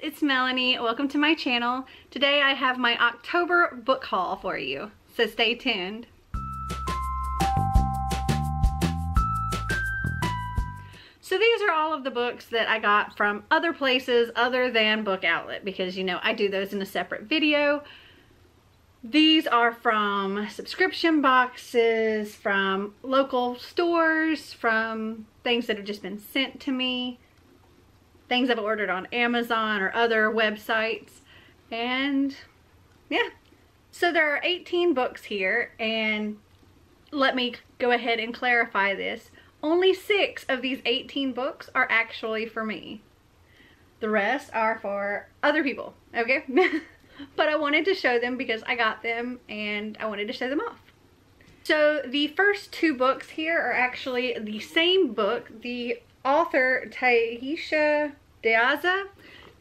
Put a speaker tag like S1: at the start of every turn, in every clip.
S1: it's Melanie. Welcome to my channel. Today I have my October book haul for you, so stay tuned. So these are all of the books that I got from other places other than Book Outlet, because you know I do those in a separate video. These are from subscription boxes, from local stores, from things that have just been sent to me, things I've ordered on Amazon or other websites, and yeah. So there are 18 books here, and let me go ahead and clarify this. Only 6 of these 18 books are actually for me. The rest are for other people, okay? But I wanted to show them because I got them and I wanted to show them off. So the first 2 books here are actually the same book. The author, Taisha DeAza,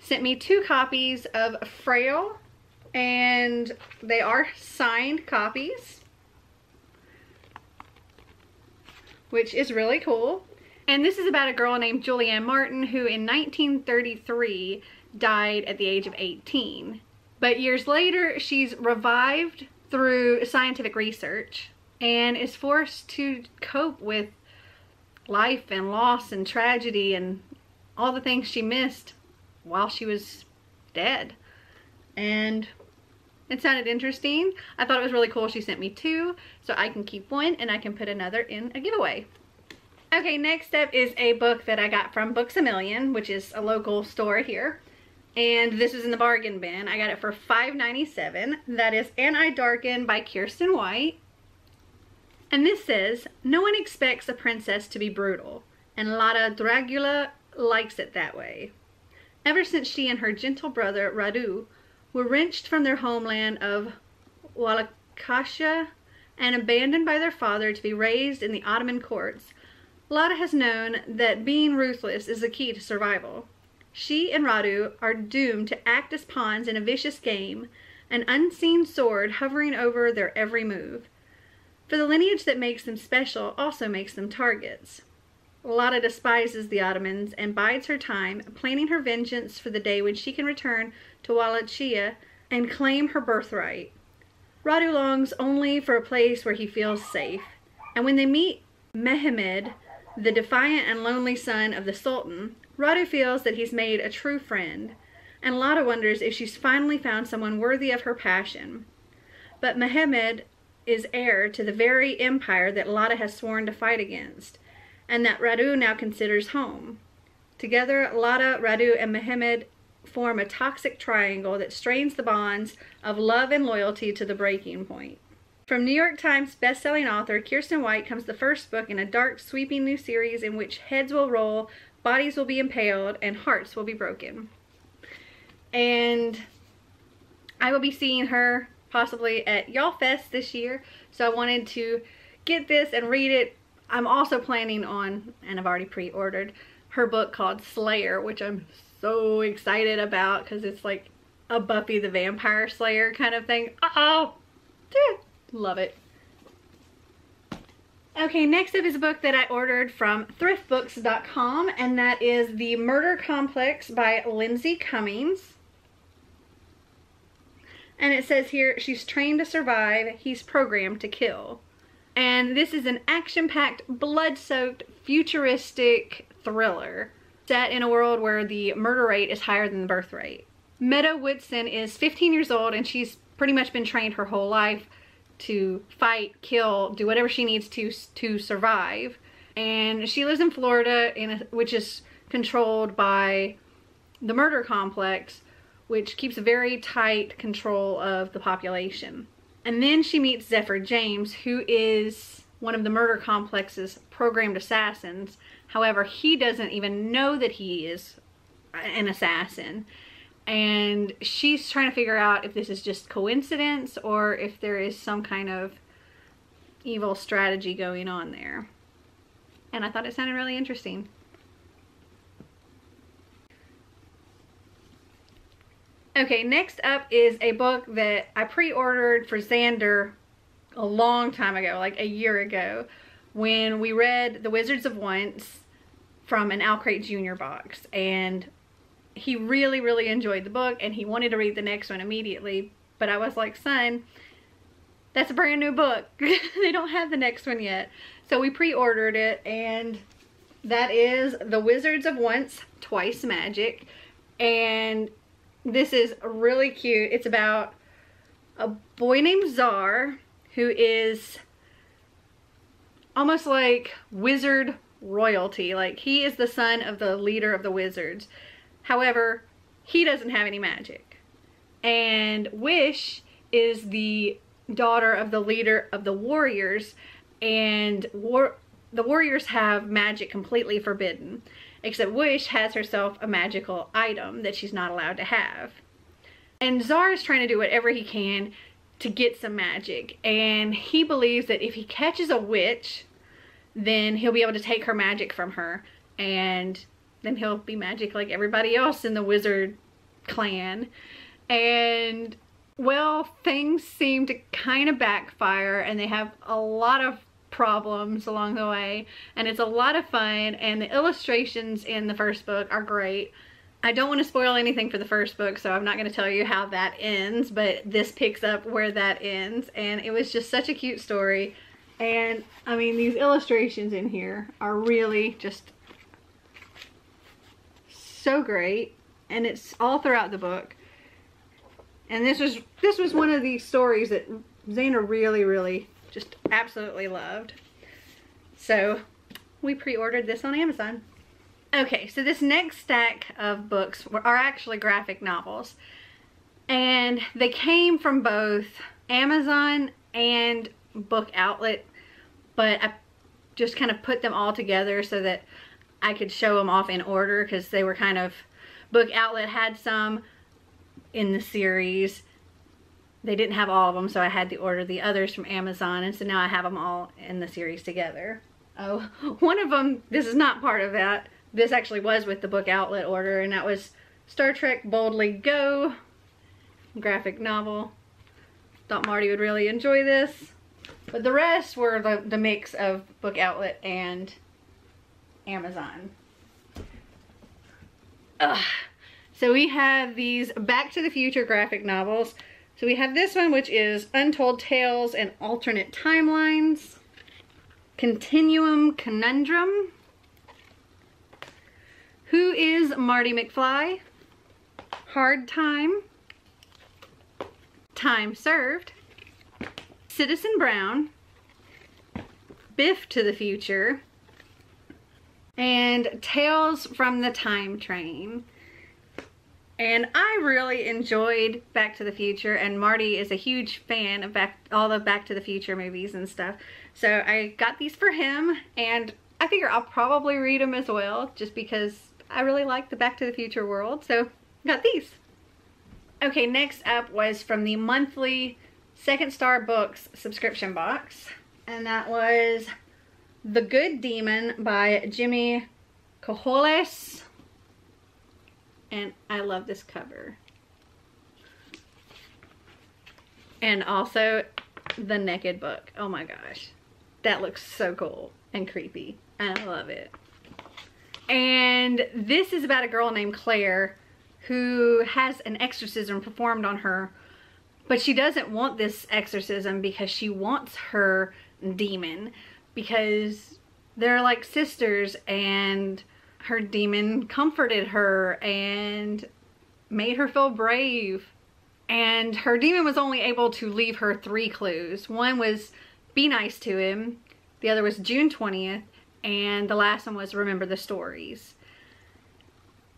S1: sent me 2 copies of Frail, and they are signed copies, which is really cool. And this is about a girl named Julianne Martin who in 1933 died at the age of 18. But years later, she's revived through scientific research and is forced to cope with life and loss and tragedy and all the things she missed while she was dead. And it sounded interesting. I thought it was really cool she sent me 2, so I can keep one and I can put another in a giveaway. Okay, next up is a book that I got from BooksAMillion, which is a local store here. And this is in the bargain bin. I got it for $5.97. That is Darken by Kiersten White. And this says, no one expects a princess to be brutal, and Lada Dragula likes it that way. Ever since she and her gentle brother Radu were wrenched from their homeland of Wallachia and abandoned by their father to be raised in the Ottoman courts, Lada has known that being ruthless is the key to survival. She and Radu are doomed to act as pawns in a vicious game, an unseen sword hovering over their every move. For the lineage that makes them special also makes them targets. Lada despises the Ottomans and bides her time, planning her vengeance for the day when she can return to Wallachia and claim her birthright. Radu longs only for a place where he feels safe, and when they meet Mehmed, the defiant and lonely son of the Sultan, Radu feels that he's made a true friend, and Lada wonders if she's finally found someone worthy of her passion. But Mehmed is heir to the very empire that Lada has sworn to fight against, and that Radu now considers home. Together, Lada, Radu, and Mehmed form a toxic triangle that strains the bonds of love and loyalty to the breaking point. From New York Times bestselling author Kiersten White comes the first book in a dark, sweeping new series in which heads will roll, bodies will be impaled, and hearts will be broken. And I will be seeing her possibly at Y'all Fest this year, so I wanted to get this and read it. I'm also planning on, and I've already pre-ordered, her book called Slayer, which I'm so excited about because it's like a Buffy the Vampire Slayer kind of thing. Love it. Okay, next up is a book that I ordered from thriftbooks.com, and that is The Murder Complex by Lindsay Cummings. And it says here, she's trained to survive, he's programmed to kill. And this is an action-packed, blood-soaked, futuristic thriller set in a world where the murder rate is higher than the birth rate. Meadow Woodson is 15 years old, and she's pretty much been trained her whole life to fight, kill, do whatever she needs to survive. And she lives in Florida, which is controlled by the murder complex, which keeps a very tight control of the population. And then she meets Zephyr James, who is one of the murder complex's programmed assassins. However, he doesn't even know that he is an assassin. And she's trying to figure out if this is just coincidence or if there is some kind of evil strategy going on there. And I thought it sounded really interesting. Okay, next up is a book that I pre-ordered for Xander a long time ago, like a year ago, when we read The Wizards of Once from an Al Crate Jr. box. And he really, really enjoyed the book and he wanted to read the next one immediately. But I was like, son, that's a brand new book. They don't have the next one yet. So we pre-ordered it, and that is The Wizards of Once, Twice Magic. And this is really cute. It's about a boy named Czar who is almost like wizard royalty. Like, he is the son of the leader of the wizards. However, he doesn't have any magic. And Wish is the daughter of the leader of the warriors, and the warriors have magic completely forbidden, except Wish has herself a magical item that she's not allowed to have. And Czar is trying to do whatever he can to get some magic, and he believes that if he catches a witch, then he'll be able to take her magic from her, and then he'll be magic like everybody else in the wizard clan. And well, things seem to kind of backfire, and they have a lot of problems along the way, and it's a lot of fun, and the illustrations in the first book are great. I don't want to spoil anything for the first book, so I'm not going to tell you how that ends, but this picks up where that ends, and it was just such a cute story. And I mean, these illustrations in here are really just so great, and it's all throughout the book. And this was one of these stories that Xana really, really just absolutely loved. So we pre-ordered this on Amazon. Okay, so this next stack of books are actually graphic novels. And they came from both Amazon and Book Outlet, but I just kind of put them all together so that I could show them off in order, because they were kind of, Book Outlet had some in the series. They didn't have all of them, so I had to order the others from Amazon, and so now I have them all in the series together. Oh, one of them, this is not part of that. This actually was with the Book Outlet order, and that was Star Trek Boldly Go graphic novel. Thought Marty would really enjoy this. But the rest were the mix of Book Outlet and Amazon. Ugh. So we have these Back to the Future graphic novels. So we have this one, which is Untold Tales and Alternate Timelines. Continuum Conundrum. Who is Marty McFly? Hard Time. Time Served. Citizen Brown. Biff to the Future. And Tales from the Time Train. And I really enjoyed Back to the Future, and Marty is a huge fan of all the Back to the Future movies and stuff. So I got these for him, and I figure I'll probably read them as well, just because I really like the Back to the Future world. So got these. Okay, next up was from the monthly Second Star Books subscription box, and that was The Good Demon by Jimmy Cojoles. And I love this cover. And also the naked book. Oh my gosh. That looks so cool and creepy. And I love it. And this is about a girl named Claire who has an exorcism performed on her. But she doesn't want this exorcism because she wants her demon. Because they're like sisters, and her demon comforted her and made her feel brave. And her demon was only able to leave her 3 clues. One was be nice to him. The other was June 20th. And the last one was remember the stories.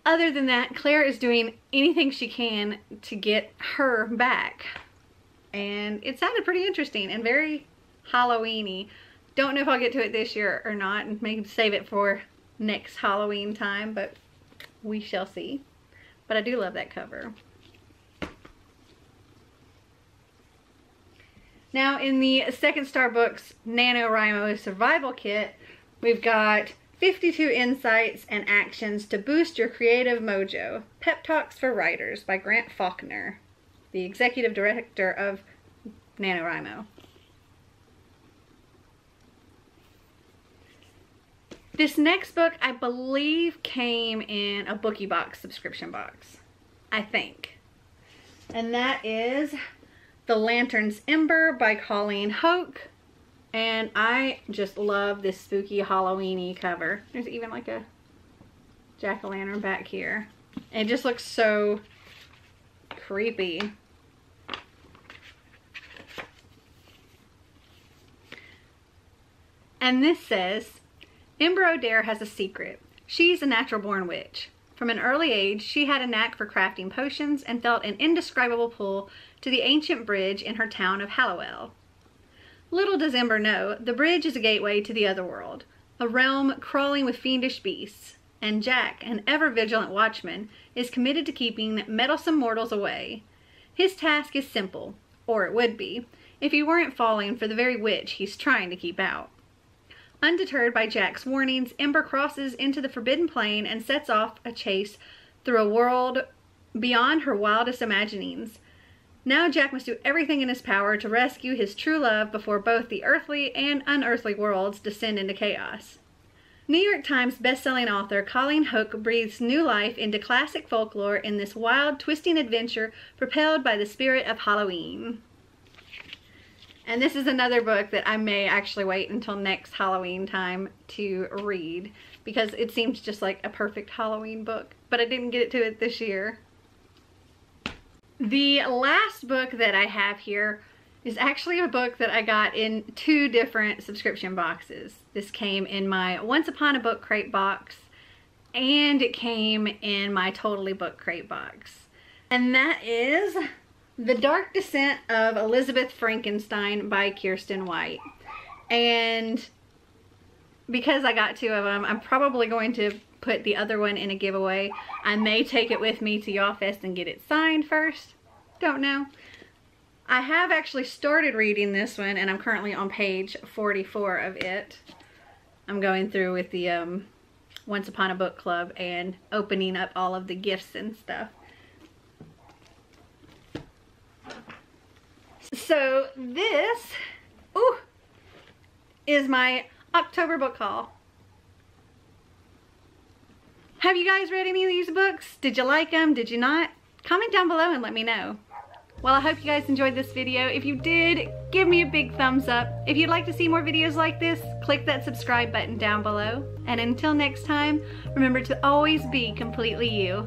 S1: Other than that, Claire is doing anything she can to get her back. And it sounded pretty interesting and very Halloween-y. Don't know if I'll get to it this year or not, and maybe save it for next Halloween time, but we shall see. But I do love that cover. Now in the Second Star Books NaNoWriMo Survival Kit, we've got 52 insights and actions to boost your creative mojo. Pep Talks for Writers by Grant Faulkner, the executive director of NaNoWriMo. This next book, I believe, came in a Bookie Box subscription box, I think. And that is The Lanterns Ember by Colleen Hoke. And I just love this spooky Halloween-y cover. There's even like a jack-o'-lantern back here. It just looks so creepy. And this says, Ember O'Dare has a secret. She's a natural-born witch. From an early age, she had a knack for crafting potions and felt an indescribable pull to the ancient bridge in her town of Hallowell. Little does Ember know, the bridge is a gateway to the other world, a realm crawling with fiendish beasts, and Jack, an ever-vigilant watchman, is committed to keeping meddlesome mortals away. His task is simple, or it would be, if he weren't falling for the very witch he's trying to keep out. Undeterred by Jack's warnings, Ember crosses into the Forbidden Plain and sets off a chase through a world beyond her wildest imaginings. Now Jack must do everything in his power to rescue his true love before both the earthly and unearthly worlds descend into chaos. New York Times bestselling author Colleen Hoke breathes new life into classic folklore in this wild, twisting adventure propelled by the spirit of Halloween. And this is another book that I may actually wait until next Halloween time to read, because it seems just like a perfect Halloween book, but I didn't get to it this year. The last book that I have here is actually a book that I got in 2 different subscription boxes. This came in my Once Upon a Book Crate box, and it came in my Totally Book Crate box. And that is The Dark Descent of Elizabeth Frankenstein by Kiersten White. And because I got 2 of them, I'm probably going to put the other one in a giveaway. I may take it with me to Y'all Fest and get it signed first. Don't know. I have actually started reading this one, and I'm currently on page 44 of it. I'm going through with the Once Upon a Book Club and opening up all of the gifts and stuff. So this, is my October book haul. Have you guys read any of these books? Did you like them? Did you not? Comment down below and let me know. Well, I hope you guys enjoyed this video. If you did, give me a big thumbs up. If you'd like to see more videos like this, click that subscribe button down below. And until next time, remember to always be completely you.